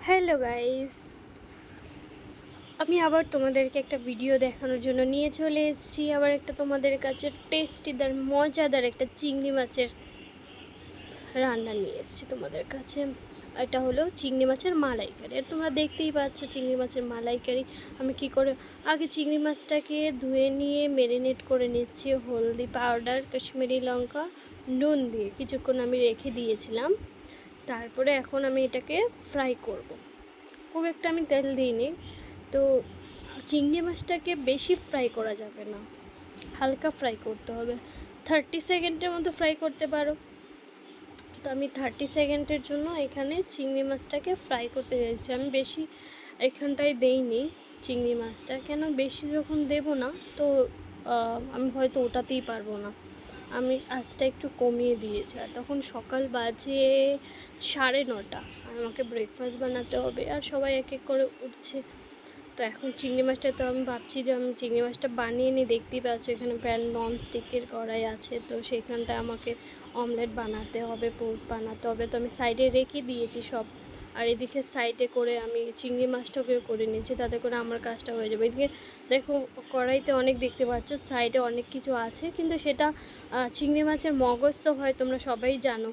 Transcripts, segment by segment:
Hello guys, আমি আবার তোমাদেরকে একটা ভিডিও দেখানোর জন্য নিয়ে চলে এসেছি। আবার একটা তোমাদের কাছে টেস্টিদার মজাদার একটা চিংড়ি মাছের রান্না নিয়ে এসেছি তোমাদের কাছে। এটা হলো চিংড়ি মাছের মালাইকারি। আর তোমরা দেখতেই পাচ্ছ চিংড়ি মাছের মালাইকারি আমি কি করে আগে চিংড়ি মাছটাকে ধুয়ে নিয়ে ম্যারিনেট করে নিচ্ছি হলদি পাউডার, কাশ্মীরি লঙ্কা, নুন দিয়ে কিছুক্ষণ আমি রেখে দিয়েছিলাম। তারপরে এখন আমি এটাকে ফ্রাই করব। খুব একটা আমি তেল দিইনি। তো চিংড়ি মাছটাকে বেশি ফ্রাই করা যাবে না, হালকা ফ্রাই করতে হবে। 30 সেকেন্ডের মতো ফ্রাই করতে পারো। তো আমি 30 সেকেন্ডের জন্য এখানে চিংড়ি মাছটাকে ফ্রাই করতে চাইছি। আমি বেশি এখানটায় দেইনি চিংড়ি মাছটা, কেন বেশি যখন দেব না তো আমি হয়তো ওটাতেই পারবো না। আমি আঁচটা একটু কমিয়ে দিয়েছি। আর তখন সকাল বাজে 9:30, আর আমাকে ব্রেকফাস্ট বানাতে হবে, আর সবাই এক এক করে উঠছে। তো এখন চিংড়ি মাছটা তো আমি ভাবছি যে আমি চিংড়ি মাছটা বানিয়ে নিই। দেখতেই পাচ্ছ এখানে প্যান ননস্টিকের কড়াই আছে, তো সেইখানটা আমাকে অমলেট বানাতে হবে, পোস্ট বানাতে হবে। তো আমি সাইডে রেখে দিয়েছি সব। আর এদিকে সাইডে করে আমি চিংড়ি মাছটাকেও করে নিয়েছি, তাতে করে আমার কাজটা হয়ে যাবে। এদিকে দেখো কড়াইতে অনেক দেখতে পাচ্ছ, সাইডে অনেক কিছু আছে, কিন্তু সেটা চিংড়ি মাছের মগজ তো হয়, তোমরা সবাই জানো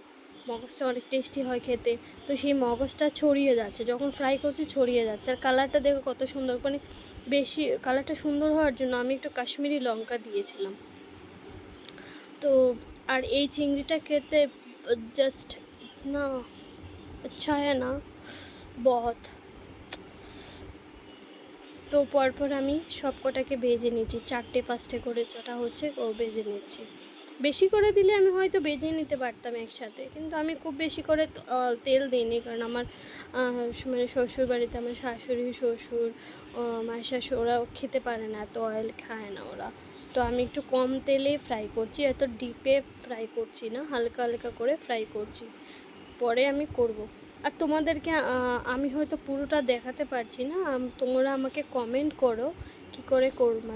মগজটা অনেক টেস্টি হয় খেতে। তো সেই মগজটা ছড়িয়ে যাচ্ছে, যখন ফ্রাই করছি ছড়িয়ে যাচ্ছে। আর কালারটা দেখো কত সুন্দর, মানে বেশি কালারটা সুন্দর হওয়ার জন্য আমি একটু কাশ্মীরি লঙ্কা দিয়েছিলাম। তো আর এই চিংড়িটা খেতে জাস্ট না अच्छा है ना बहुत। তো পরপর আমি সব কটাকে ভেজে নিচ্ছি, 4টে 5টে করে যেটা হচ্ছে ও ভেজে নিচ্ছি। বেশি করে দিলে আমি হয়তো ভেজে নিতে পারতাম একসাথে, কিন্তু আমি খুব বেশি করে তেল দিইনি, কারণ আমার মানে শ্বশুর বাড়িতে আমার শাশুড়ি শ্বশুর মায়ের শাশুড়ি ওরা খেতে পারে না, এত অয়েল খায় না ওরা। তো আমি একটু কম তেলে ফ্রাই করছি, এত ডিপে ফ্রাই করছি না, হালকা হালকা করে ফ্রাই করছি, পরে আমি করব। আর তোমাদেরকে আমি হয়তো পুরোটা দেখাতে পারছি না, তোমরা আমাকে কমেন্ট করো কী করে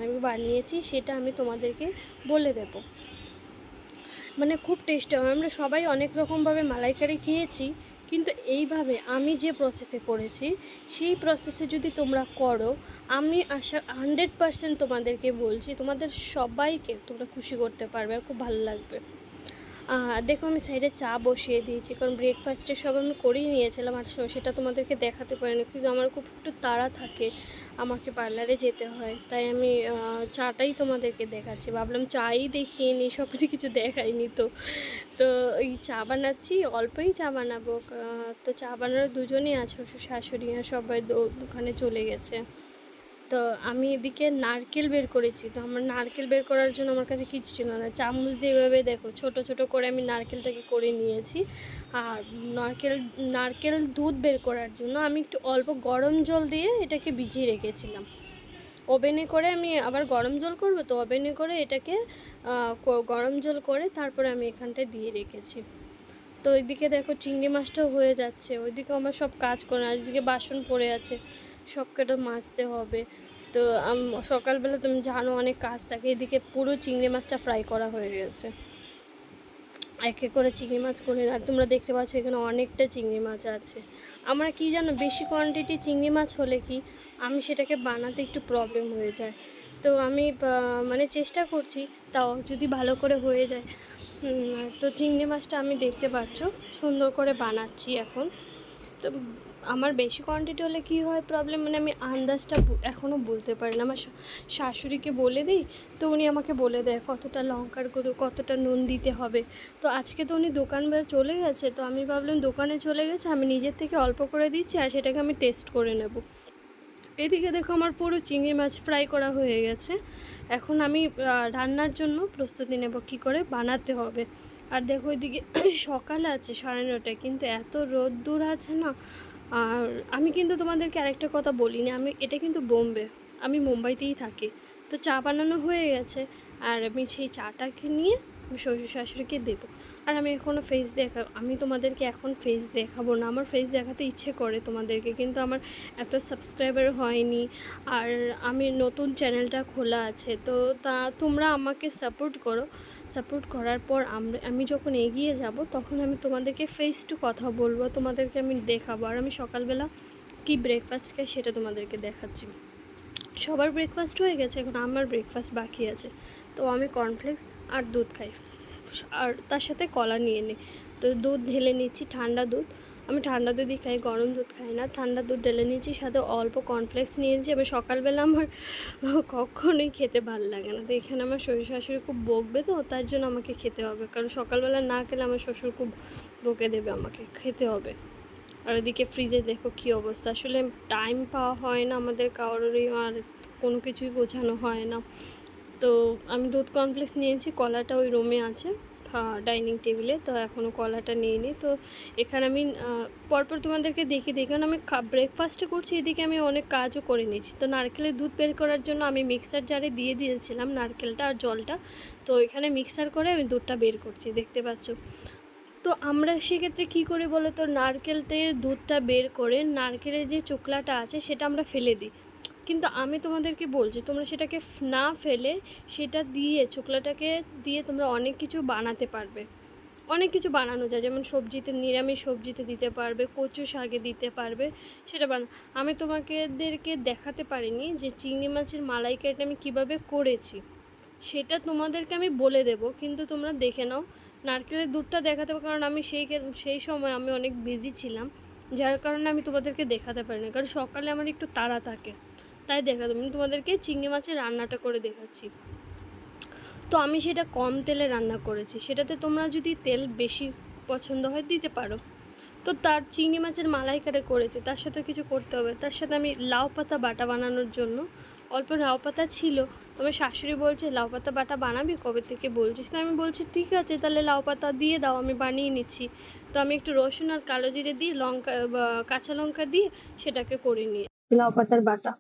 আমি বানিয়েছি, সেটা আমি তোমাদেরকে বলে দেবো। মানে খুব টেস্টি হয়। আমরা সবাই অনেক রকমভাবে মালাইকারি খেয়েছি, কিন্তু এইভাবে আমি যে প্রসেসে করেছি সেই প্রসেসে যদি তোমরা করো, আমি 100% তোমাদেরকে বলছি, তোমাদের সবাইকে তোমরা খুশি করতে পারবে আর খুব ভালো লাগবে। দেখো আমি সাইডে চা বসিয়ে দিয়েছি, কারণ ব্রেকফাস্টের সব আমি করেই নিয়েছিলাম, আর সেটা তোমাদেরকে দেখাতে পারিনি, কিন্তু আমার খুব একটু তাড়া থাকে, আমাকে পার্লারে যেতে হয়, তাই আমি চাটাই তোমাদেরকে দেখাচ্ছি। ভাবলাম চাই দেখিয়ে নিই, সব কিছু দেখাইনি। তো এই চা বানাচ্ছি, অল্পই চা বানাবো। তো চা বানানো দুজনেই আছে, শ্বশুর শাশুড়ি, আর সবাই দোকানে চলে গেছে। তো আমি এদিকে নারকেল বের করেছি। তো আমার নারকেল বের করার জন্য আমার কাছে কিছু ছিল না, চামচ দিয়ে এভাবে দেখো ছোট ছোট করে আমি নারকেলটাকে করে নিয়েছি। আর নারকেল দুধ বের করার জন্য আমি একটু অল্প গরম জল দিয়ে এটাকে ভিজিয়ে রেখেছিলাম। ওভেনে করে আমি আবার গরম জল করব, তো ওভেনে করে এটাকে গরম জল করে তারপরে আমি এখানটায় দিয়ে রেখেছি। তো ওইদিকে দেখো চিংড়ি মাছটাও হয়ে যাচ্ছে, ওইদিকে আমার সব কাজ করে, আর এদিকে বাসন পড়ে আছে, সব কটা মাজতে হবে। তো সকালবেলা তুমি জানো অনেক কাজ থাকে। এদিকে পুরো চিংড়ি মাছটা ফ্রাই করা হয়ে গেছে, এক এক করে চিংড়ি মাছ করে। আর তোমরা দেখতে পাচ্ছ এখানে অনেকটা চিংড়ি মাছ আছে। আমার কি জানো, বেশি কোয়ান্টিটি চিংড়ি মাছ হলে কি আমি সেটাকে বানাতে একটু প্রবলেম হয়ে যায়। তো আমি মানে চেষ্টা করছি, তাও যদি ভালো করে হয়ে যায়। তো চিংড়ি মাছটা আমি দেখতে পাচ্ছ সুন্দর করে বানাচ্ছি এখন। তো আমার বেশি কোয়ান্টিটি হলে কী হয় প্রবলেম, মানে আমি আন্দাজটা এখনও বলতে পারি না। আমার শাশুড়িকে বলে দিই, তো উনি আমাকে বলে দেয় কতটা লঙ্কার গুঁড়ো, কতটা নুন দিতে হবে। তো আজকে তো উনি দোকানবেলা চলে গেছে, তো আমি ভাবলাম দোকানে চলে গেছে, আমি নিজের থেকে অল্প করে দিচ্ছি, আর সেটাকে আমি টেস্ট করে নেব। এদিকে দেখো আমার পুরো চিংড়ি মাছ ফ্রাই করা হয়ে গেছে। এখন আমি রান্নার জন্য প্রস্তুতি নেব কী করে বানাতে হবে। আর দেখো এদিকে সকাল আছে 9:30, কিন্তু এত রোদ্দুর আছে না। আর আমি কিন্তু তোমাদেরকে আরেকটা কথা বলিনি, এটা কিন্তু বোম্বে, আমি মুম্বাইতেই থাকি। তো চা বানানো হয়ে গেছে, আর আমি সেই চাটাকে নিয়ে আমি শ্বশুর শাশুড়িকে দেবো। আর আমি এখনও আমি তোমাদেরকে এখন ফেস দেখাবো না, আমার ফেস দেখাতে ইচ্ছে করে তোমাদেরকে, কিন্তু আমার এত সাবস্ক্রাইবার হয়নি, আর আমি নতুন চ্যানেলটা খোলা আছে। তো তোমরা আমাকে সাপোর্ট করো, সাপোর্ট করার পর আমি যখন এগিয়ে যাব তখন আমি তোমাদেরকে ফেস টু কথা বলবো, তোমাদেরকে আমি দেখাবো। আর আমি সকালবেলা কী ব্রেকফাস্ট খাই সেটা তোমাদেরকে দেখাচ্ছি। সবার ব্রেকফাস্ট হয়ে গেছে, এখন আমার ব্রেকফাস্ট বাকি আছে। তো আমি কর্নফ্লেক্স আর দুধ খাই, আর তার সাথে কলা নিয়ে নিই। তো দুধ ঢেলে নিচ্ছি, ঠান্ডা দুধ। আমি ঠান্ডা দুধই খাই, গরম দুধ খাই না। ঠান্ডা দুধ ঢেলে নিচ্ছি, সাথে অল্প কর্নফ্লেক্স নিয়ে নিচ্ছি। আমি সকালবেলা আমার কখনোই খেতে ভালো লাগে না, তো এখানে আমার শ্বশুর শাশুড়ি খুব বকবে, তো তার জন্য আমাকে খেতে হবে, কারণ সকালবেলা না খেলে আমার শ্বশুর খুব বকে দেবে, আমাকে খেতে হবে। আর ওদিকে ফ্রিজে দেখো কী অবস্থা, আসলে টাইম পাওয়া হয় না আমাদের কারোরই, আর কোনো কিছুই গোছানো হয় না। তো আমি দুধ কমপ্লেক্স নিয়েছি, কলাটা ওই রুমে আছে ডাইনিং টেবিলে, তো এখনও কলাটা নিয়ে নিই। তো এখানে আমি পরপর তোমাদেরকে দেখি কারণ আমি ব্রেকফাস্টে করছি, এদিকে আমি অনেক কাজও করে নিয়েছি। তো নারকেলের দুধ বের করার জন্য আমি মিক্সার জারে দিয়ে দিয়েছিলাম নারকেলটা আর জলটা, তো এখানে মিক্সার করে আমি দুধটা বের করছি, দেখতে পাচ্ছ। তো আমরা সেক্ষেত্রে কী করি বলো তো, নারকেলতে দুধটা বের করে নারকেলের যে চোকলাটা আছে সেটা আমরা ফেলে দিই, কিন্তু আমি তোমাদেরকে বলছি তোমরা সেটাকে না ফেলে সেটা দিয়ে চোকলাটাকে দিয়ে তোমরা অনেক কিছু বানাতে পারবে। অনেক কিছু বানানো যায়, যেমন সবজিতে, নিরামিষ সবজিতে দিতে পারবে, কচু শাকে দিতে পারবে, সেটা আমি তোমাদেরকে দেখাতে পারিনি যে চিংড়ি মাছের মালাইকারিটা আমি কিভাবে করেছি, সেটা তোমাদেরকে আমি বলে দেব, কিন্তু তোমরা দেখে নাও। নারকেলের দুধটা দেখাতে হবে, কারণ আমি সেই সময় আমি অনেক বিজি ছিলাম, যার কারণে আমি তোমাদেরকে দেখাতে পারিনি, কারণ সকালে আমার একটু তাড়া থাকে, তাই দেখাতে আমি তোমাদেরকে চিংড়ি মাছের রান্নাটা করে দেখাচ্ছি। তো আমি সেটা কম তেলে রান্না করেছি, সেটাতে তোমরা যদি তেল বেশি পছন্দ হয় দিতে পারো। তো তার চিংড়ি মাছের মালাইকারি করেছি, তার সাথে কিছু করতে হবে, তার সাথে আমি লাউ পাতা বাটা বানানোর জন্য অল্প লাউ পাতা ছিল, তোমার শাশুড়ি বলছে লাউ পাতা বাটা বানাবি, কবে থেকে বলছিস, তো আমি বলছি ঠিক আছে তাহলে লাউ পাতা দিয়ে দাও, আমি বানিয়ে নিচ্ছি। তো আমি একটু রসুন আর কালো জিরে দিয়ে কাঁচা লঙ্কা দিয়ে সেটাকে করে নিয়ে লাউ পাতার বাটা।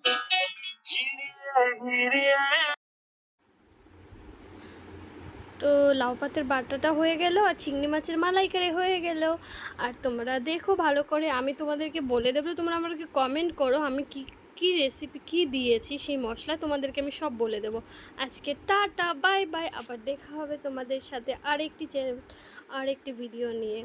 তো লাউ পাতার বাটাটা হয়ে গেল, আর চিংড়ি মাছের মালাইকারি হয়ে গেল। আর তোমরা দেখো ভালো করে, আমি তোমাদেরকে বলে দেবো, তোমরা আমাকে কমেন্ট করো আমি কি কি রেসিপি কি দিয়েছি, সেই মশলা তোমাদেরকে আমি সব বলে দেবো। আজকে টাটা বাই বাই, আবার দেখা হবে তোমাদের সাথে আরেকটি ভিডিও নিয়ে।